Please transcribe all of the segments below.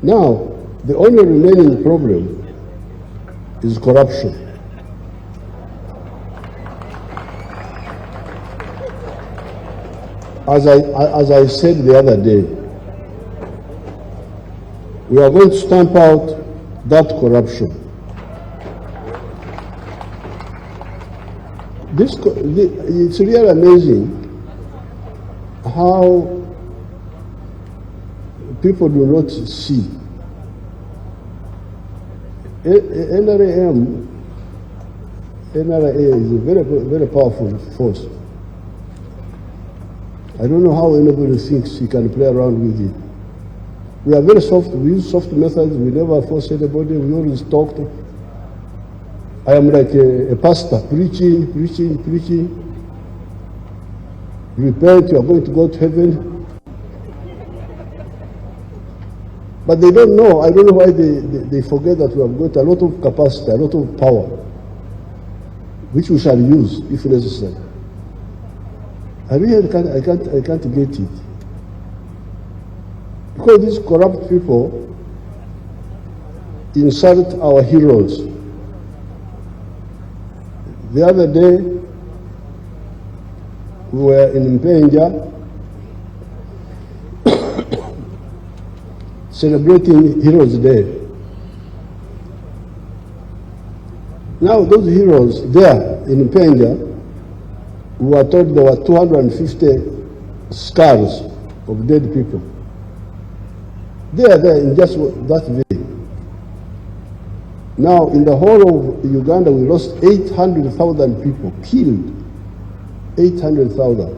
Now, the only remaining problem is corruption. As I said the other day, we are going to stamp out that corruption. It's really amazing how people do not see. NRA is a very, very powerful force. I don't know how anybody thinks he can play around with it. We are very soft, we use soft methods, we never force anybody, we always talk. I am like a pastor, preaching. Repent, you are going to go to heaven. But they don't know, I don't know why they forget that we have got a lot of capacity, a lot of power, which we shall use if necessary. I really can't get it. Because these corrupt people insult our heroes. The other day, we were in Mpenja celebrating Heroes Day. Now those heroes there in Mpenja, we were told there were 250 skulls of dead people. They are there in just that village. Now, in the whole of Uganda, we lost 800,000 people killed. 800,000.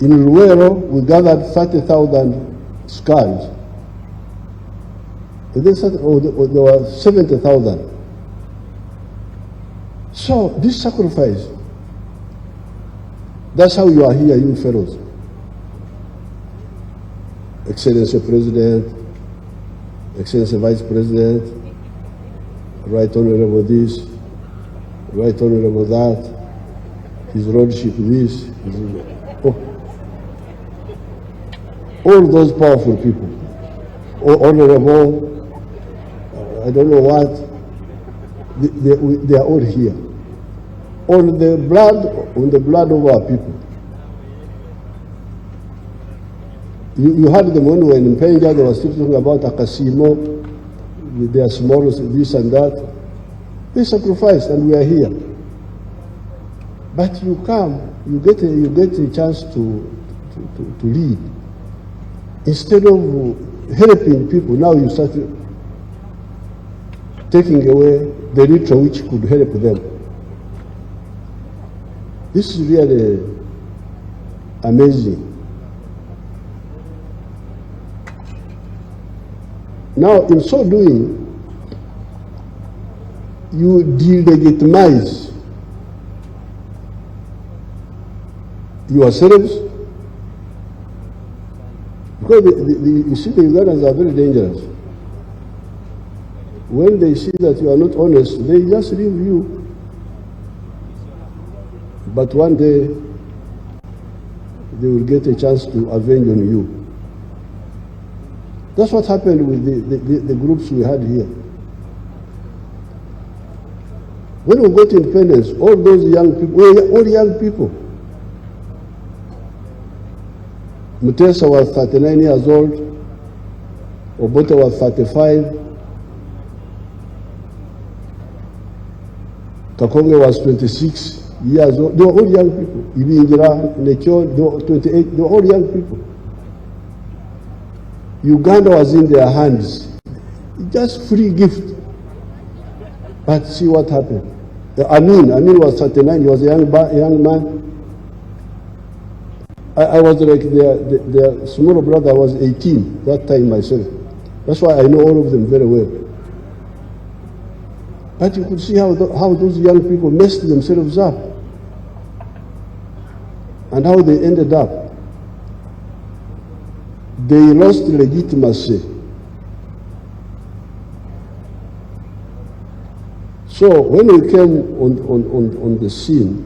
In Luero, we gathered 30,000 skulls. And then there were 70,000. So, this sacrifice, that's how you are here, you fellows. Excellency President, Excellency Vice President, Right Honorable this, Right Honorable that, His Lordship this, all those powerful people, Honorable, I don't know what, they are all here. On the blood of our people. You heard them when we were in Mpenja, they were still talking about Akasimo, with their small this and that. They sacrificed and we are here. But you come, you get a chance to lead. Instead of helping people, now you start taking away the little which could help them. This is really amazing. Now, in so doing, you delegitimize yourselves, because you see the Ugandans are very dangerous. When they see that you are not honest, they just leave you. But one day, they will get a chance to avenge on you. That's what happened with the groups we had here. When we got independence, all those young people, we were all young people. Mutesa was 39 years old, Obote was 35, Kakonge was 26 years old. They were all young people. Ibingira, Nechon, they were 28, they were all young people. Uganda was in their hands. Just free gift. But see what happened. Amin was 39, he was a young man. I was like their smaller brother. I was 18 that time myself. That's why I know all of them very well. But you could see how those young people messed themselves up. And how they ended up. They lost legitimacy. So when we came on the scene,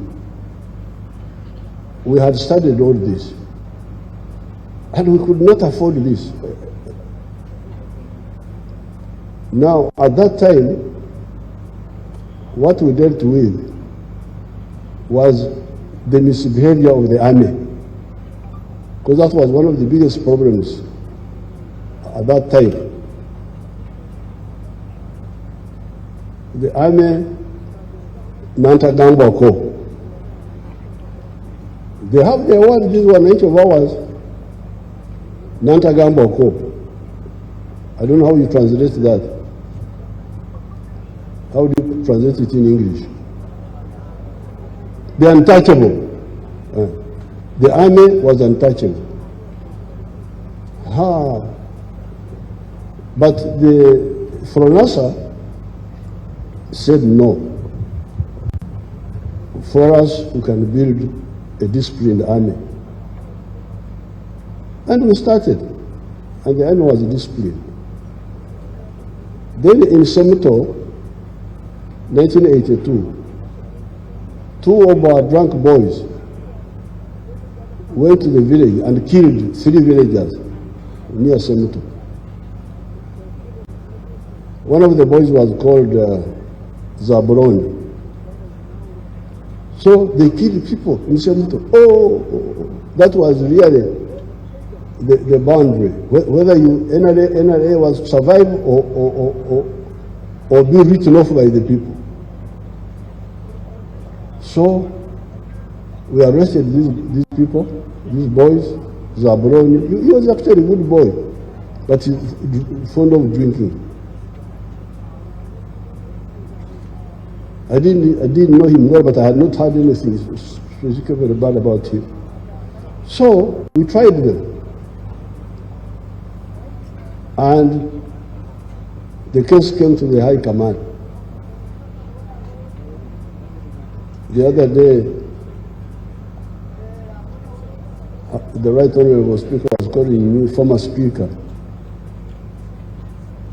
we had studied all this. And we could not afford this. Now, at that time, what we dealt with was the misbehavior of the army, because that was one of the biggest problems at that time. The army, Nantagambako, they have their word, this one each of ours, Nantagambako. I don't know how you translate that. How do you translate it in English? The untouchable. The army was untouchable. But the Fronasa said no. For us, we can build a disciplined army. And we started, and the army was disciplined. Then in Semuto, 1982, two of our drunk boys went to the village and killed 3 villagers near Semuto. One of the boys was called Zabroni. So they killed people in Semuto. That was really the boundary. Whether NRA was survive or be written off by the people. So we arrested these people, these boys, Zabroni. He was actually a good boy, but he's fond of drinking. I didn't know him well, but I had not heard anything specifically bad about him. So we tried them. And the case came to the High Command. The other day, the Right Honorable Speaker was calling me former Speaker,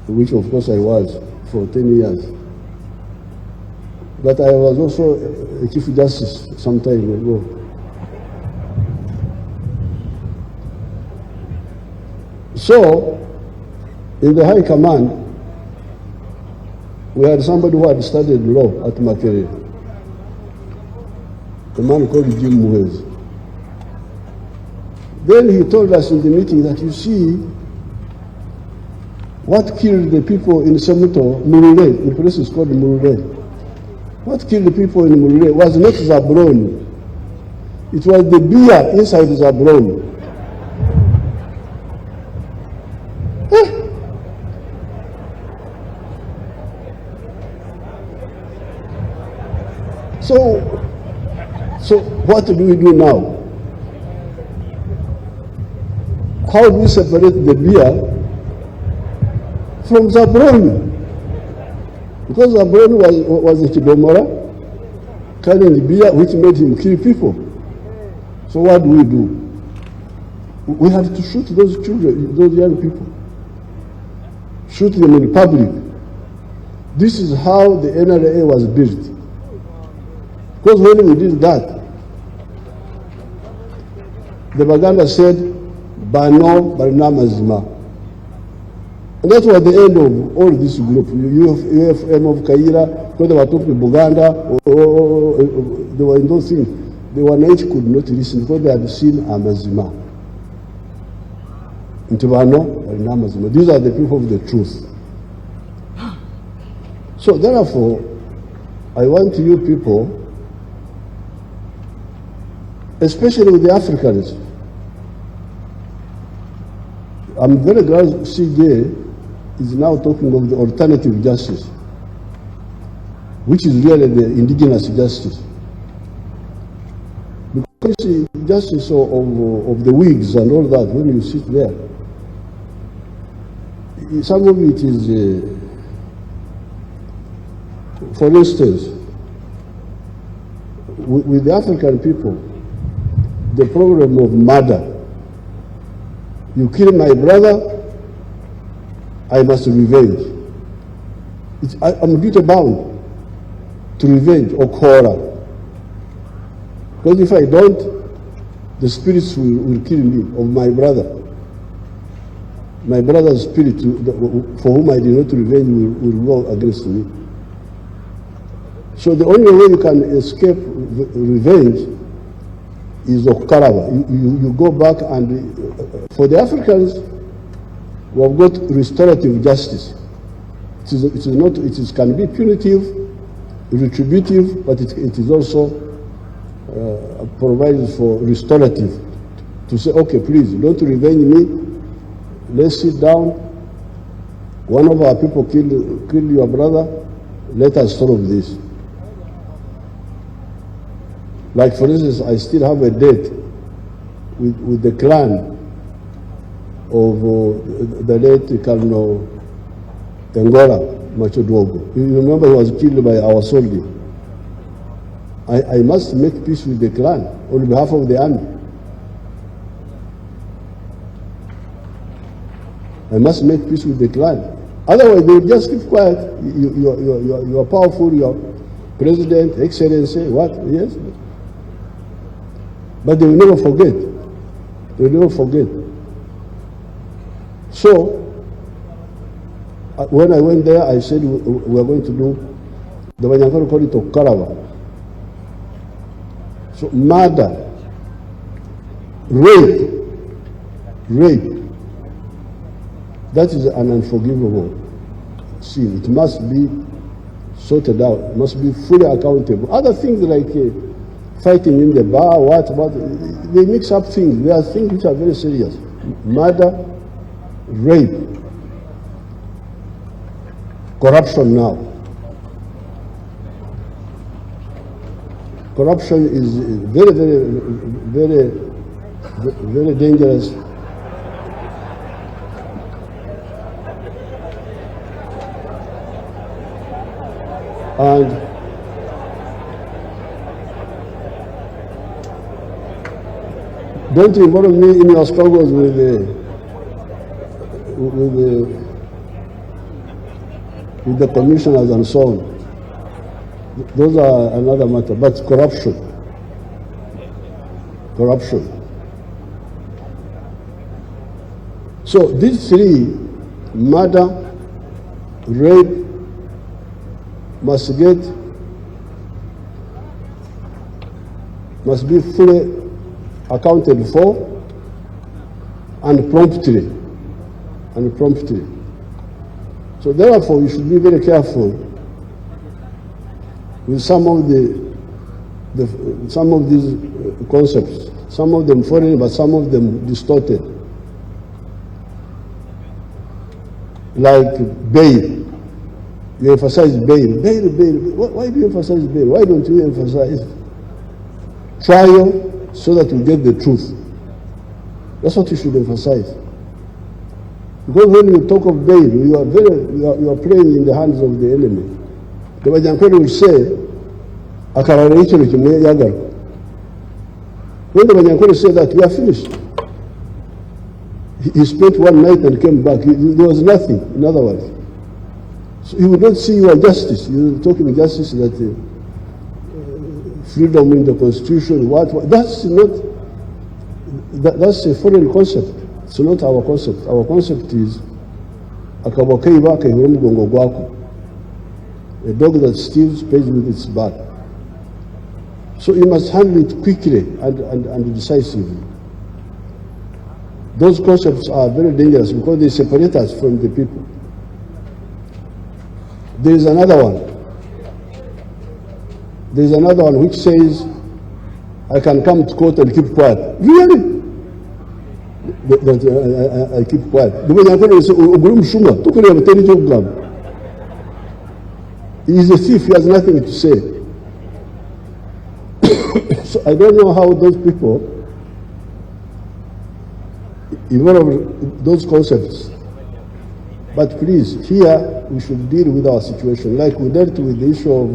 which of course I was for 10 years. But I was also a Chief Justice some time ago. So, in the High Command, we had somebody who had studied law at Makerere, a man called Jim Muhezi. Then he told us in the meeting that, you see, what killed the people in Semuto, Murure, the place is called Murure. What killed the people in Murure was not Zabroni. It was the beer inside Zabroni. So what do we do now? How do we separate the beer from Zabroni? Because Zabroni was a Chibomora, carrying the beer which made him kill people. So what do? We have to shoot those children, those young people. Shoot them in public. This is how the NRA was built. Because when we did that, the Baganda said, Bano Barnamazima. And that was the end of all this group. UFM of Kaira, because they were talking Buganda, they were in those things. The Wananchi could not listen because they had seen Amazima. Ntibano Barnamazima. These are the people of the truth. So therefore, I want you people, especially with the Africans. I'm very glad CJ is now talking of the alternative justice, which is really the indigenous justice. Because the justice of the wigs and all that, when you sit there, some of it is, for instance, with the African people, the problem of murder. You kill my brother, I must revenge. I'm duty bound to revenge or quarrel. Because if I don't, the spirits will kill me, of my brother. my brother's spirit, for whom I did not revenge, will go against me. So the only way you can escape revenge is Okaraba. You go back, and for the Africans, we have got restorative justice. It can be punitive, retributive, but it is also provides for restorative. To say, okay, please, don't revenge me. Let's sit down. One of our people killed your brother. Let us solve this. Like, for instance, I still have a debt with the clan of the late Colonel Tengora Machodwogo. You remember he was killed by our soldier. I must make peace with the clan on behalf of the army. I must make peace with the clan. Otherwise, they will just keep quiet. You are powerful, you are president, excellency, what? Yes. But they will never forget. They will never forget. So, when I went there, I said we are going to do, the Banyankore call it Okaraba. So, murder, rape, that is an unforgivable sin. It must be sorted out, it must be fully accountable. Other things like fighting in the bar, what, they mix up things. There are things which are very serious. Murder, rape, corruption now. Corruption is very dangerous. And don't involve me in your struggles with the commissioners and so on. Those are another matter. But corruption. So these three, murder, rape, must be fully accounted for and promptly. So therefore, you should be very careful with some of these concepts. Some of them foreign, but some of them distorted. Like bail. You emphasize bail. Why do you emphasize bail? Why don't you emphasize trial so that we get the truth? That's what you should emphasize. Because when you talk of bail, you are playing in the hands of the enemy. The Banyankore will say, when the Banyankore said that, we are finished. He spent one night and came back. There was nothing, in other words. So he would not see your justice. You are talking justice that freedom in the constitution, what? That's not, that's a foreign concept. It's not our concept. Our concept is a dog that steals pays with its back. So you must handle it quickly and decisively. Those concepts are very dangerous because they separate us from the people. There is another one. There is another one which says, I can come to court and keep quiet. Really? I keep quiet. The Banyankore say, he is a thief, he has nothing to say. So I don't know how those people evolve those concepts. But please, here we should deal with our situation like we dealt with the issue of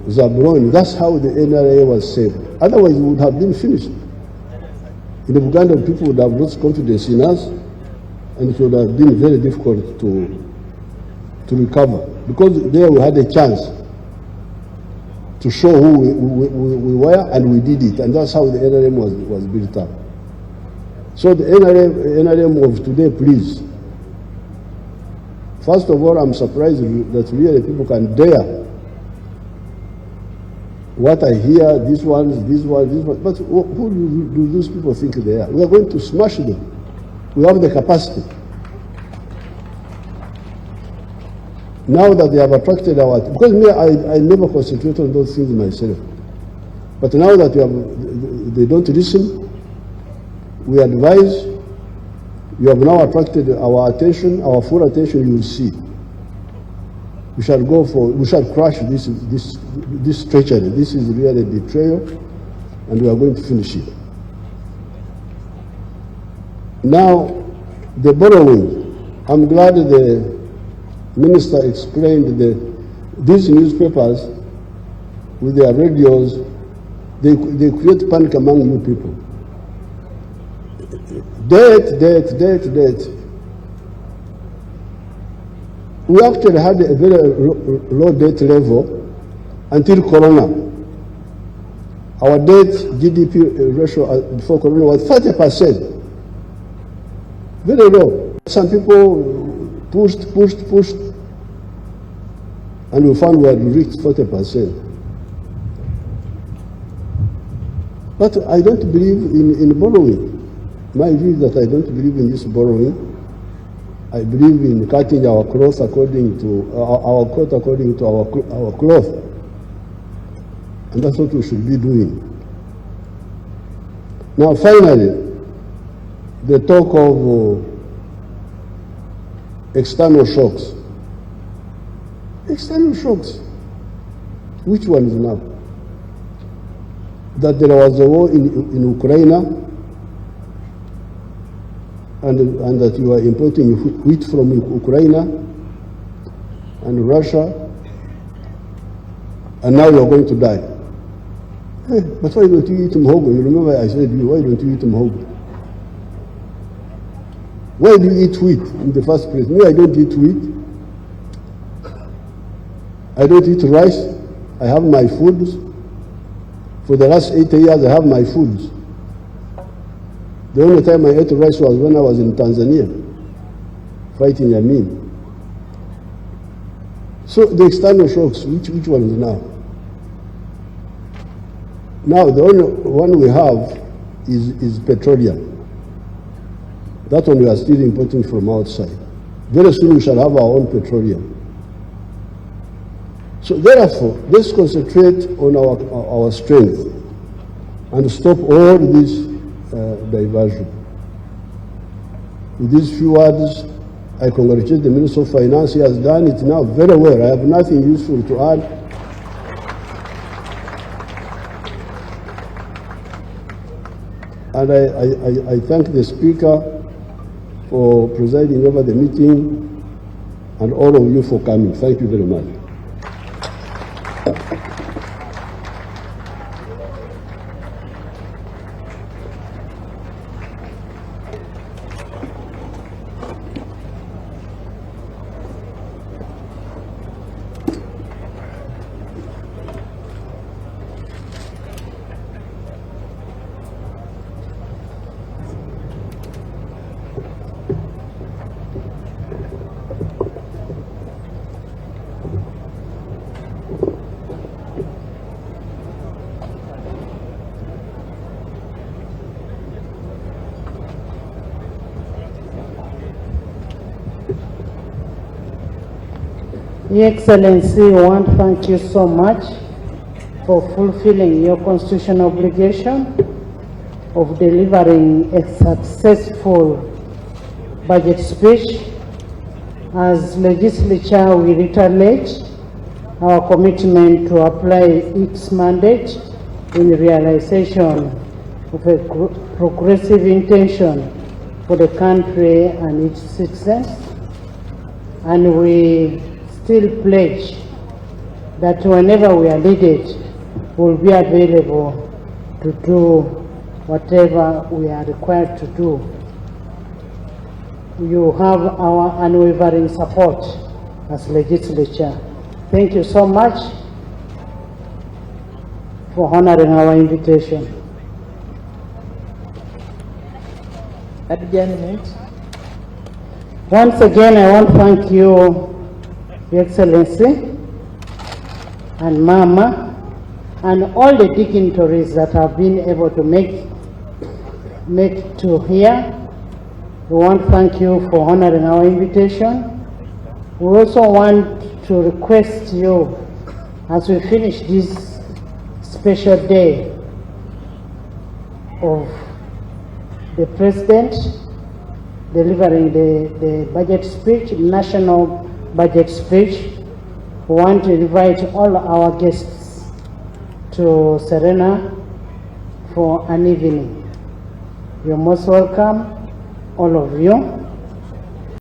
Zabroni. That's how the NRA was saved. Otherwise, we would have been finished. In Uganda, people would have lost confidence in us, and it would have been very difficult to recover. Because there we had a chance to show who we were, and we did it. And that's how the NRM was built up. So the NRM of today, please. First of all, I'm surprised that really people can dare what I hear, these ones, but who do those people think they are? We are going to smash them. We have the capacity. Now that they have attracted our, because me, I never concentrate on those things myself. But now that they don't listen, we advise, you have now attracted our attention, our full attention, you will see. We shall crush this treachery. This is really a betrayal, and we are going to finish it. Now, the borrowing. I'm glad the minister explained these newspapers with their radios, they create panic among you people. Debt. We actually had a very low debt level until Corona. Our debt GDP ratio before Corona was 30%. Very low. Some people pushed, and we found we had reached 40%. But I don't believe in borrowing. My view is that I don't believe in this borrowing. I believe in cutting our cloth according to our coat according to our cloth, and that's what we should be doing. Now, finally, the talk of external shocks. External shocks. Which one is now? That there was a war in Ukraine, and that you are importing wheat from Ukraine and Russia, and now you are going to die. Hey, but why don't you eat muhogo? You remember I said to you, why don't you eat muhogo? Why do you eat wheat in the first place? Me, I don't eat wheat. I don't eat rice. I have my foods. For the last 80 years, I have my foods. The only time I ate rice was when I was in Tanzania, fighting Amin. So the external shocks, which one is now? Now the only one we have is petroleum. That one we are still importing from outside. Very soon we shall have our own petroleum. So therefore, let's concentrate on our strength and stop all this diversion. With these few words, I congratulate the Minister of Finance. He has done it now very well. I have nothing useful to add. And I thank the Speaker for presiding over the meeting and all of you for coming. Thank you very much. Your Excellency, I want to thank you so much for fulfilling your constitutional obligation of delivering a successful budget speech. As legislature, we reiterate our commitment to apply its mandate in the realization of a progressive intention for the country and its citizens, and we still pledge that whenever we are needed, we'll be available to do whatever we are required to do. You have our unwavering support as legislature. Thank you so much for honoring our invitation. adjournment. Once again, I want to thank you, Your Excellency, and Mama, and all the dignitaries that have been able to make to here. We want to thank you for honoring our invitation. We also want to request you, as we finish this special day of the President delivering the budget speech, national budget speech, we want to invite all our guests to Serena for an evening. You're most welcome, all of you.